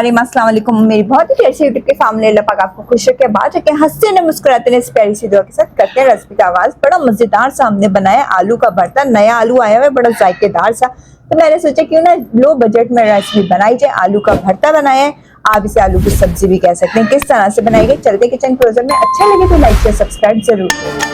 बिस्मिल्लाहिर्रहमानिर्रहीम, अस्सलाम वालेकुम। मेरी बहुत ही प्यारी सी यूट्यूब की फैमिली, अल्लाह पाक आपको खुश रखे, बात रखे, हंसते ने मुस्कुराते ने इस प्यारी सी दुआ के साथ करते हैं रेसिपी का आगाज। बड़ा मजेदार सा हमने बनाया आलू का भरता। नया आलू आया हुआ है, बड़ा जायकेदार सा, तो मैंने सोचा क्यों ना लो बजट में रेसिपी बनाई जाए। आलू का भरता बनाया है, आप इसे आलू की सब्जी भी कह सकते हैं। किस तरह से बनाई गई, चलते किचन क्लोजर में। अच्छा लगे तो लाइक शेयर सब्सक्राइब जरूर करें।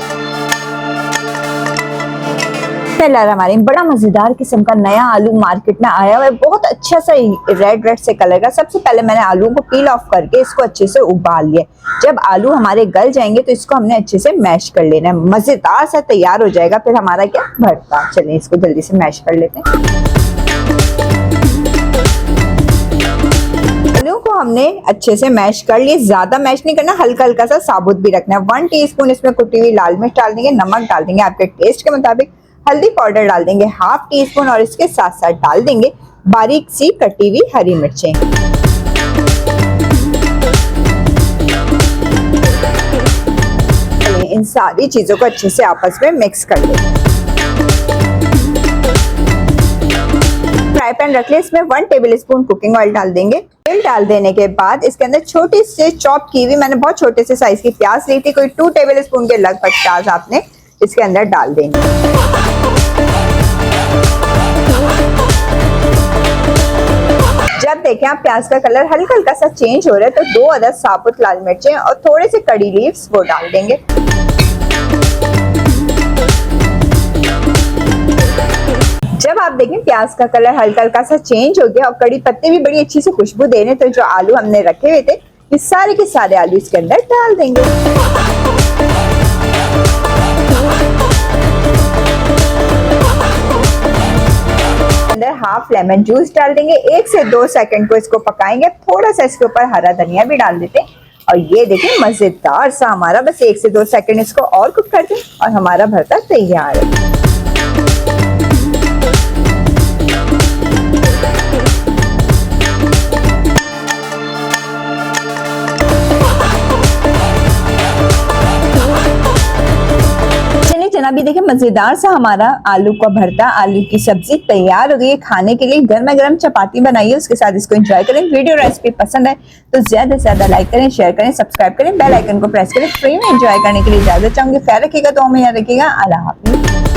बड़ा मजेदार किस्म का नया आलू मार्केट में आया हुआ है, बहुत अच्छा सा रेड से कलर का। सबसे पहले मैंने आलू को पील ऑफ करके इसको अच्छे से उबाल लिया। जब आलू हमारे गल जाएंगे तो इसको हमने अच्छे से मैश कर लेना है, मजेदार सा तैयार हो जाएगा फिर हमारा क्या भरता। चलिए इसको जल्दी से मैश कर लेते हैं। आलू को हमने अच्छे से मैश कर लिए, ज्यादा मैश नहीं करना, हल्का हल्का सा साबुत भी रखना है। 1 टीस्पून इसमें कुटी हुई लाल मिर्च डाल देंगे, नमक डाल देंगे आपके टेस्ट के मुताबिक, हल्दी पाउडर डाल देंगे 1/2 टीस्पून और इसके साथ साथ डाल देंगे बारीक सी कटी हुई हरी मिर्चें। इन सारी चीजों को अच्छे से आपस में मिक्स कर लेंगे। फ्राई पैन रख ले, इसमें 1 टेबलस्पून कुकिंग ऑयल डाल देंगे। तेल डाल देने के बाद इसके अंदर छोटी से चॉप की हुई, मैंने बहुत छोटे से साइज की प्याज ली थी, कोई 2 टेबलस्पून के लगभग प्याज आपने इसके अंदर डाल देंगे। जब देखें आप प्याज का कलर हल्का हल्का सा चेंज हो रहा है तो 2 अदद साबुत लाल मिर्चें और थोड़े से कड़ी लीव्स वो डाल देंगे। जब आप देखें प्याज का कलर हल्का हल्का सा चेंज हो गया और कड़ी पत्ते भी बड़ी अच्छी सी खुशबू दे रहे हैं, तो जो आलू हमने रखे हुए थे ये सारे के सारे आलू इसके अंदर डाल देंगे। अंदर 1/2 लेमन जूस डाल देंगे। 1 से 2 सेकंड को इसको पकाएंगे। थोड़ा सा इसके ऊपर हरा धनिया भी डाल देते हैं और ये देखिए मजेदार सा हमारा, बस 1 से 2 सेकंड इसको और कुक कर दें और हमारा भरता तैयार है। अभी देखिए मजेदार सा हमारा आलू का भरता, आलू की सब्जी तैयार हो गई है। खाने के लिए गर्मा गर्म चपाती बनाइए, उसके साथ इसको एंजॉय करें। वीडियो रेसिपी पसंद है तो ज्यादा से ज्यादा लाइक करें, शेयर करें, सब्सक्राइब करें, बेल आइकन को प्रेस करें। फ्री में एंजॉय करने के लिए इजाजत चाहूंगी। ख्याल रखिएगा, तो हमें याद रखिएगा। अल्लाह हाफिज।